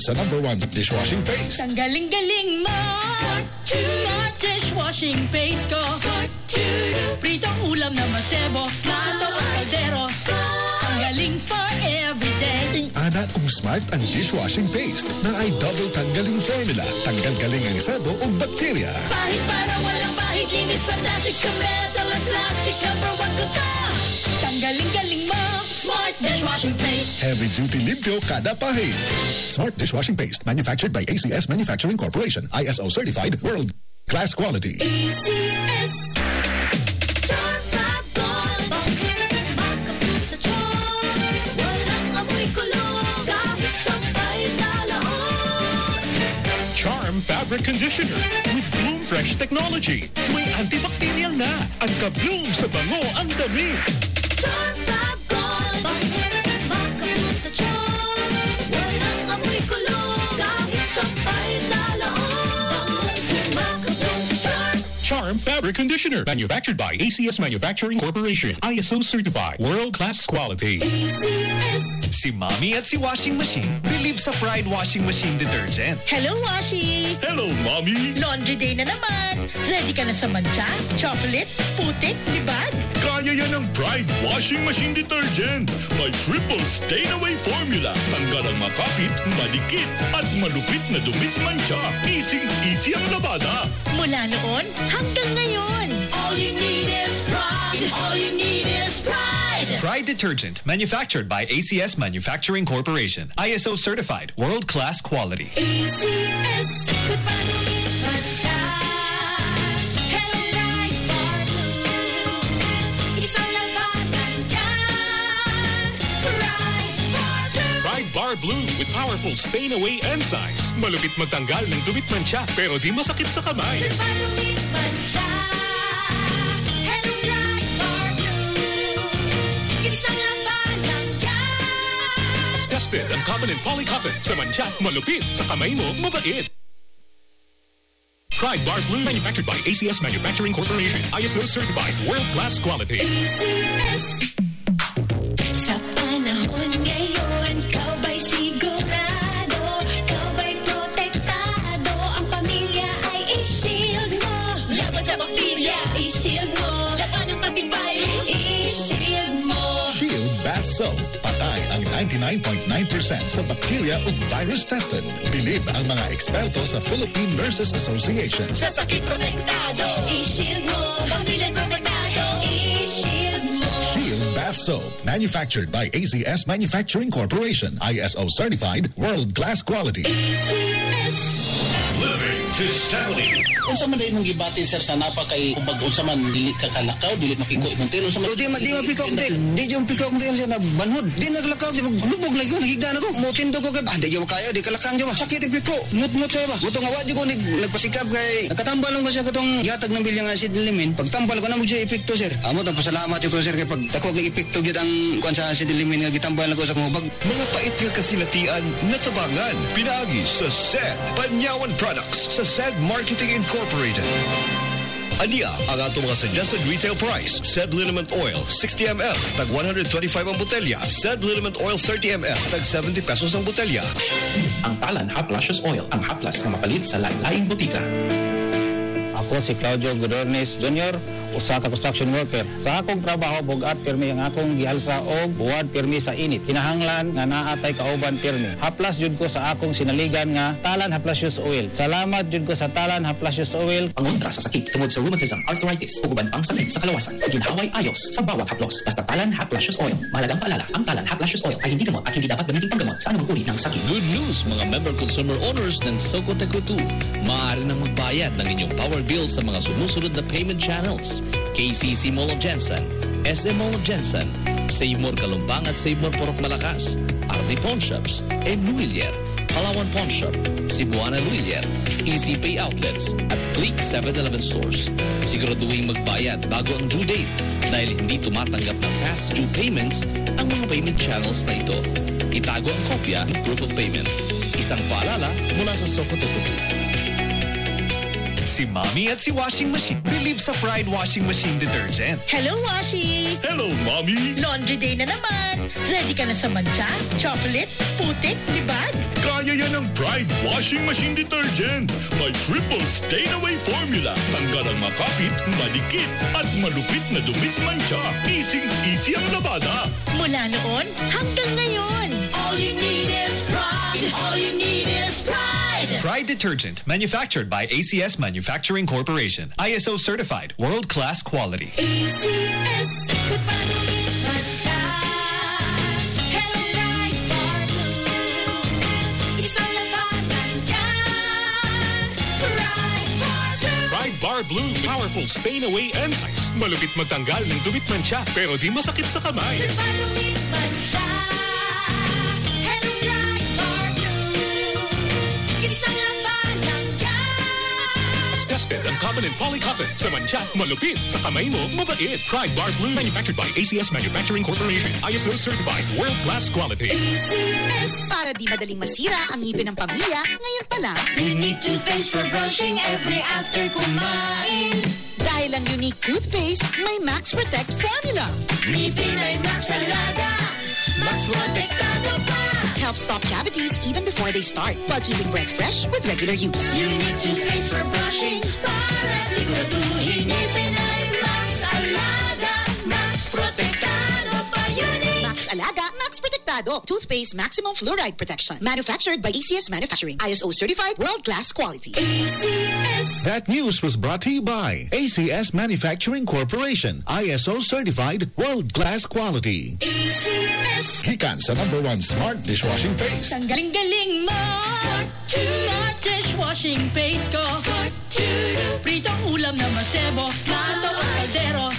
sa #1 dishwashing paste. Ang galing-galing mo! Smart dishwashing paste ko. Pritong ulam na masebo. Plato o kaldero. Ang galing for everyday. Ana kung smart ang dishwashing paste na ay double tanggaling formula. Tanggal galing ang sebo o bakterya. Pahit para walang pahit. Linis fantastic ka metal at plastic. Number 1 ko ka. Ang galing-galing mo. Smart dishwashing paste. Heavy duty limpyo kada pahid. Smart dishwashing paste manufactured by ACS Manufacturing Corporation. ISO certified world class quality. ACS. Charm Fabric Conditioner with Bloom Fresh Technology. May antibacterial na. Ang ka-bloom sa bango ang dami. Charm Fabric Conditioner. Manufactured by ACS Manufacturing Corporation. ISO certified. World-class quality. Si Mommy at si Washing Machine believe sa Pride Washing Machine Detergent. Hello, Washi! Hello, Mommy! Laundry day na naman. Ready ka na sa mancha, chocolate, putik, libag? Kaya yan ang Pride Washing Machine Detergent. May triple stain-away formula. Tanggal ang makapit, madikit, at malupit na dumit mancha. Easy ang labada. Mula noon hanggang ngayon. All you need is pride. All you need is pride. Pride Detergent. Manufactured by ACS Manufacturing Corporation. ISO certified. World-class quality. ACS. Good family sunshine. Hello, bright bar blue. Isang labanan dyan. Bright bar blue. Pride Bar Blue with powerful stain-away enzymes. Malupit magtanggal ng dumit mancha pero di masakit sa kamay. Good family sunshine. Hello, bright bar blue. Isang labanan dyan. Tested ang common and polycotton. Sa mancha, malupit. Sa kamay mo, mabait. Pride Bar Blue, manufactured by ACS Manufacturing Corporation. ISO certified. World-class quality. Sa panahon ngayon, ikaw ba'y sigurado? Ikaw ba'y protektado? Ang pamilya ay i-shield mo. Laban sa bakterya, i-shield mo. Laban ng patibay, i-shield mo. Shield Bath Soap. Patay ang 99.9% sa bacteria o virus tested. Bilib ang mga eksperto sa Philippine Nurses Association. Sa sakit protektado, i-shield mo. Pamilya protektado, i-shield mo. Shield Bath Soap. Manufactured by ACS Manufacturing Corporation. ISO certified. World-class quality. Living to Stephanie. Unsa man dahil mong gibatin sir sa napa kay ubag unsa man dili ka kalakaw dili mapiko imong telo unsa man Di mapikok di yung pikok mo siya na banhod. Di naglakaw di maglubog lagi ko nahigda na ko. Motindo ko kay ande yung kaya di kalakang di ba. Sakit ang piko. Mut saya ba. Buto nga wa di ko nagpasikap kay nakatambal lang ko siya katong yatag ng bilyang acid limin. Pagtambal ko na mo siya epekto sir. Amo ta pasalamat ko sir kay pag takog ng epekto gyud ang kuan sa acid limin nga gitambal ko sa mubag. Mga pait nga kasilatian na tabangan. Pinagi sa SED. Panyawan Products sa SED Marketing Incorporated. Ania ang ato mga suggested retail price. SED Liniment Oil, 60 ml, tag 125 ang botelya. SED Liniment Oil, 30 ml, tag 70 pesos ang botelya. Ang Talan Hot Luscious Oil, ang haplas na mapalit sa lain-laing butika. Ako si Claudio Godornes Jr., usa ka construction worker. Sa akong trabaho bugat pirmi ang akong gihalsa og buwad pirmi sa init. Kinahanglan nga naatay kauban pirmi. Haplas jud ko sa akong sinaligan nga Talan Haplasius Oil. Salamat jud ko sa Talan Haplasius Oil. Pangontra sa sakit tungod sa rheumatism, arthritis, ug uban pang sakit sa kalawasan. Ginhaway ayos sa bawat haplos. Basta Talan Hot Luscious Oil. Mahalagang paalala, ang Talan Hot Luscious Oil ay hindi gamot at hindi dapat gamitin panggamot sa anumang uri ng sakit. Good news mga member consumer owners ng Socoteco 2. Maaari nang magbayad ng inyong power bill sa mga sumusunod na payment channels. KCC Mall of Jensen, SM Mall of Jensen, Save More Kalumpang at Save More Porok Malakas, RD Pawn Shops, M. Luilier, Palawan Pawn Shop, Cebuana Luilier, Easy Pay Outlets, at Click 7-Eleven Stores. Siguraduhin magbayad bago ang due date dahil hindi tumatanggap ng past due payments ang mga payment channels na ito. Itago ang kopya ng proof of payment. Isang paalala mula sa Socoteco 2. Si Mommy at si Washing Machine believe sa Pride Washing Machine Detergent. Hello, Washi! Hello, Mommy! Laundry day na naman. Ready ka na sa mancha, chocolate, putik, libag? Kaya yan ng Pride Washing Machine Detergent. May triple stain-away formula. Tanggal ang makapit, malikit, at malupit na dumit mancha. Easy ang labada. Mula noon hanggang ngayon. All you need is pride. All you need is pride. Pride Detergent, manufactured by ACS Manufacturing Corporation. ISO certified, world-class quality. ACS, goodbye to Miss Mancha. Hello, Pride Bar Blue. Isang labanan yan. Pride Bar Blue. Pride Bar Blue, powerful stain-away enzymes. Malupit magtanggal ng dumit mancha, pero di masakit sa kamay. Goodbye to Miss Mancha. Hello, Pride Bar Blue. Isang labanan yan. Tested ang common and polycotton. Sa mancha, malupit. Sa kamay mo, mabait. Pride Bar Blue, manufactured by ACS Manufacturing Corporation. ISO certified, world-class quality. Para di madaling masira ang ngipin ng pamilya, ngayon pa lang. Unique toothpaste for brushing every after kumain. Dahil ang unique toothpaste, may Max Protect formula. Ngipin ay Max Alaga. Max Protektado pa. Helps stop cavities even before they start, while keeping breath fresh with regular use. Unique toothpaste for brushing. Para siguraduhin ngipin ay Max Alaga. Max Protektado pa. Unique. Max Alaga, Max Protectado. Toothpaste maximum fluoride protection. Manufactured by ACS Manufacturing. ISO certified, world-class quality. ACS. That news was brought to you by ACS Manufacturing Corporation. ISO certified, world-class quality. ACS. Gikan sa #1 smart dishwashing paste. Ang galing-galing mo! Smart dishwashing paste ko. Pritong ulam na masebo. Mato ang kaldero.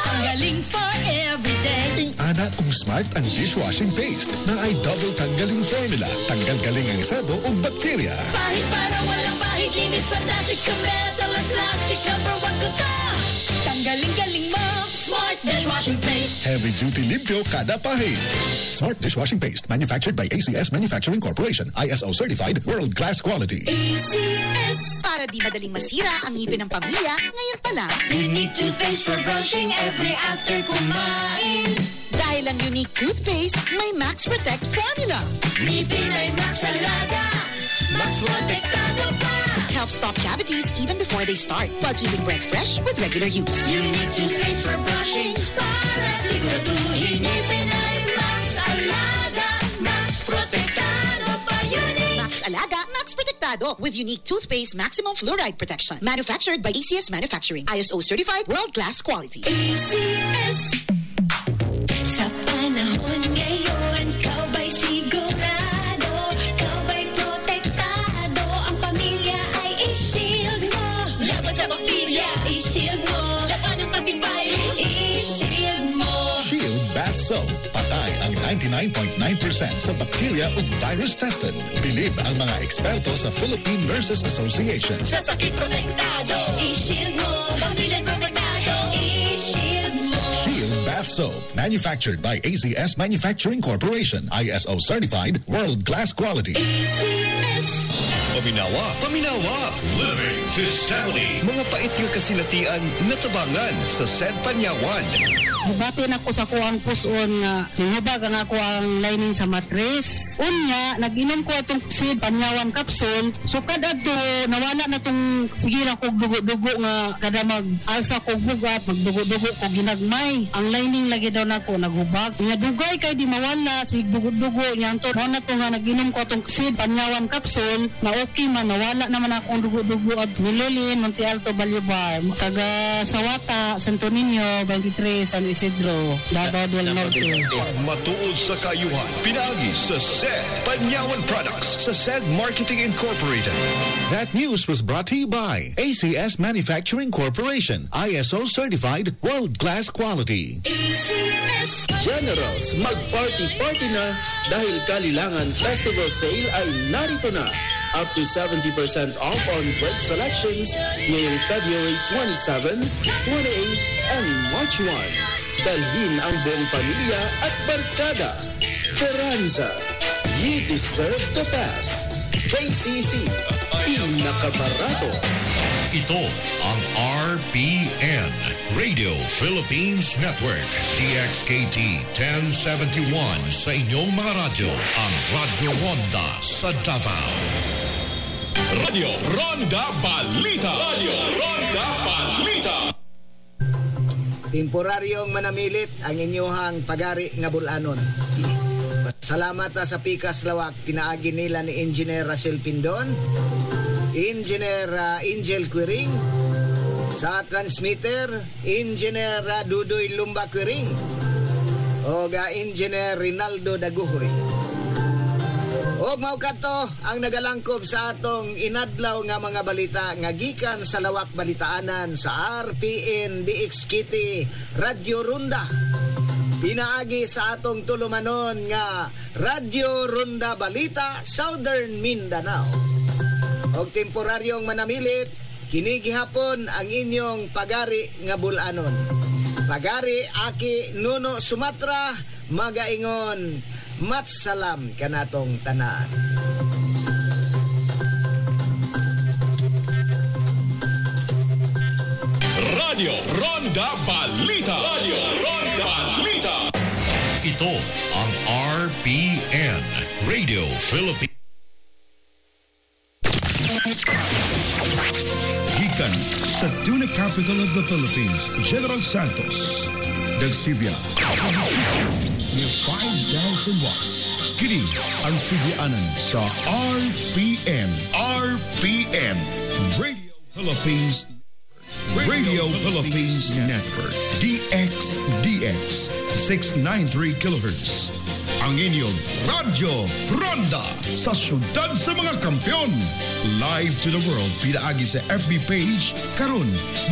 Ang galing for everyday. Ana kung smart ang dishwashing paste na ay double tanggaling formula. Tanggal galing ang sebo o bakterya. Pahit para walang pahit. Linis fantastic sa metal at plastic. #1 ko ta. Tanggaling-galing mo! Smart dishwashing paste. Heavy duty limpyo kada pahit. Smart dishwashing paste manufactured by ACS Manufacturing Corporation. ISO certified, world-class quality. ACS. Para di madaling masira ang ngipin ng pamilya, ngayon pa lang. Unique toothpaste for brushing every after kumain. Dahil ang unique toothpaste, may Max Protect formula. Ngipin ay Max Alaga. Max Protektado pa. Helps stop cavities even before they start, while keeping breath fresh with regular use. Unique toothpaste for brushing. Para siguraduhin ngipin ay Max Alaga. Max Protektado pa. Unique. Max Alaga, Max Protectado with unique toothpaste maximum fluoride protection. Manufactured by ACS Manufacturing. ISO certified, world-class quality. ACS. Sa panahon ngayon, ikaw ba'y sigurado? Ikaw ba'y protektado? Ang pamilya ay i-shield mo. Laban sa bakterya, i-shield mo. Laban ng patibay, i-shield mo. Shield Bath Soap. Patay ang 99.9% sa bacteria o virus tested. Bilib ang mga eksperto sa Philippine Nurses Association. Sa sakit protektado, i-shield mo. Pamilya protektado, i-shield mo. Shield Bath Soap. Manufactured by ACS Manufacturing Corporation. ISO certified, world-class quality. ACS. Paminawa! Living Fidelity. Mga pait yung kasinatian na tabangan sa Sed Panyawan. Bubati na ko sa kuang puson nga nihubag ang ako ang lining sa mattress. Unya, nag-inom ko itong Sid Panyawan capsule. So kada to nawala na tong sigira kog dugo-dugo nga kada mag-alsa kog bugat, magdugo-dugo kog ginagmay. Ang lining lagi daw nako naghubag. Nga dugay kay di mawala sig dugo-dugo niyan to. Mo na to nga nag-inom ko itong Sid Panyawan capsule na okay man nawala naman akong dugo-dugo at Nilolin, Monte Alto, Balibar, Kaga Sawata, Santo Niño, 23, San Isidro, Davao del Norte. Matuod sa kayuhan. Pinagi sa Sed Panyawan Products sa Sed Marketing Incorporated. That news was brought to you by ACS Manufacturing Corporation. ISO certified, world-class quality. ACS. Generals, mag-party-party na dahil Kalilangan Festival Sale ay narito na. Up to 70% off on brake selections ngayong February 27, 28, and March 1. Dalhin ang buong pamilya at barkada. Esperanza, you deserve the best. KCC, pinakabarato. Ito ang RPN, Radio Philippines Network, DXKT 1071 sa inyong mga radyo, ang Radyo Ronda sa Davao. Radio Ronda Balita. Radio Ronda Balita. Temporaryong manamilit ang inyuhang pagari nga bulanon. Salamat sa pikas lawak pinaagi nila ni Engineer Rachel Pindon, Engineer Angel Quiring, sa transmitter Engineer Dudoy Lumba Quiring, o Engineer Rinaldo Daguhoy. Og mao kadto ang nagalangkob sa atong inadlaw nga mga balita nga gikan sa lawak balitaanan sa RPN DXKT Radio Ronda. Pinaagi sa atong tulumanon nga Radio Ronda Balita Southern Mindanao. Og temporaryong manamilit, kini gihapon ang inyong pagari nga bulanon. Pagari aki Nuno Sumatra, magaingon matsalam kanatong tanan. Radio Ronda Balita. Radio Ronda Balita. Ito ang RPN, Radio Philippines. Gikan sa Tuna Capital of the Philippines, General Santos, Dagsibya, near 5,000 watts. Kini ang sigyanan sa RPN, Radio Philippines, Radio Philippines Network, DXDX, 693 kHz. Ang inyong Radyo Ronda sa syudad sa mga kampiyon. Live to the world, pinaagi sa FB page, karon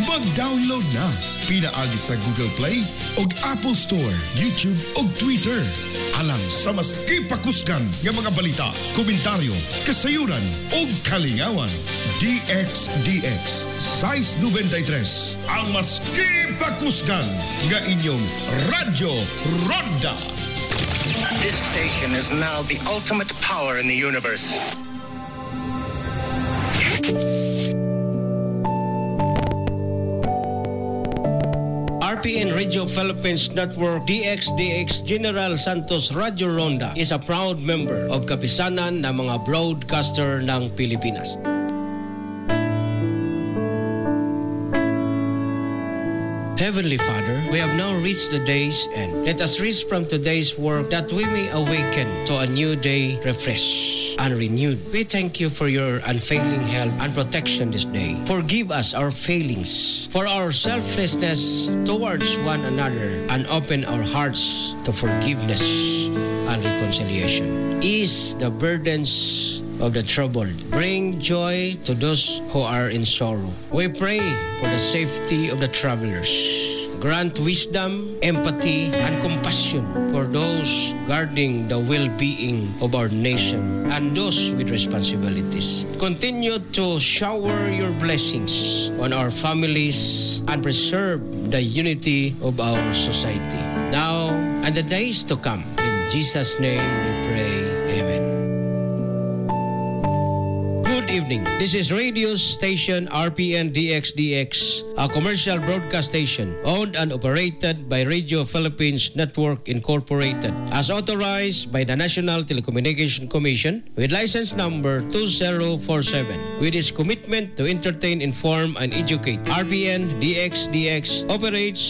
mag-download na. Pinaagi sa Google Play o Apple Store, YouTube o Twitter. Alang sa mas ipakusgan ng mga balita, komentaryo, kasayuran o kalingawan. DXDX, size 93, ang mas ipakusgan ng inyong Radyo Ronda. This station is now the ultimate power in the universe. RPN Radio Philippines Network DXDX General Santos Radio Ronda is a proud member of kapisanan ng mga broadcaster ng Pilipinas. Heavenly Father, we have now reached the day's end. Let us reach from today's work that we may awaken to a new day refreshed and renewed. We thank you for your unfailing help and protection this day. Forgive us our failings, for our selflessness towards one another, and open our hearts to forgiveness and reconciliation. Ease the burdens of the troubled. Bring joy to those who are in sorrow. We pray for the safety of the travelers. Grant wisdom, empathy, and compassion for those guarding the well-being of our nation and those with responsibilities. Continue to shower your blessings on our families and preserve the unity of our society, now and the days to come. In Jesus' name we pray. Amen. Good evening. This is radio station RPN DXDX, a commercial broadcast station owned and operated by Radio Philippines Network Incorporated, as authorized by the National Telecommunication Commission with license number 2047, with its commitment to entertain, inform, and educate. RPN DXDX operates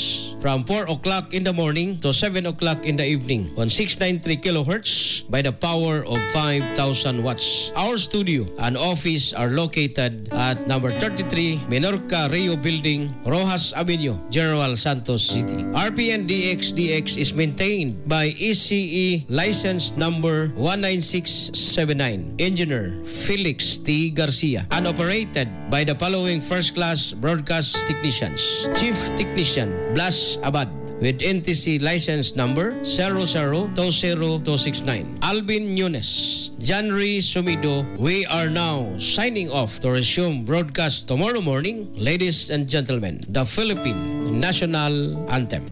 from 4 o'clock in the morning to 7 o'clock in the evening on 693 kilohertz by the power of 5,000 watts. Our studio and office are located at number 33 Menorca Rio Building, Rojas Avenue, General Santos City. RPN DXDX is maintained by ECE license number 19679, Engineer Felix T. Garcia, and operated by the following first-class broadcast technicians: Chief Technician Blas Abad, with NTC license number 0020269, Alvin Nunes, Janry Sumido. We are now signing off to resume broadcast tomorrow morning. Ladies and gentlemen, the Philippine National Anthem.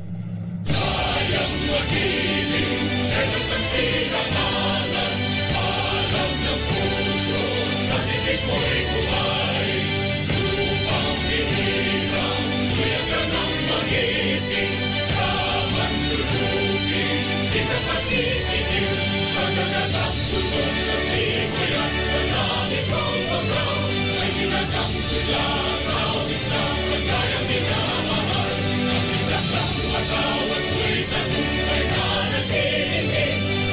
Alam ng puso sa titik mo'y buhay, lupang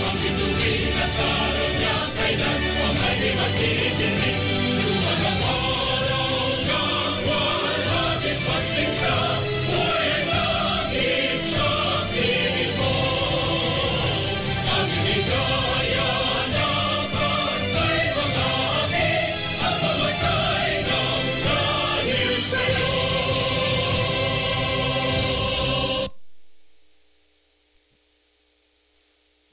Ang bituin at karon niya kailan mo ay di magtitingin.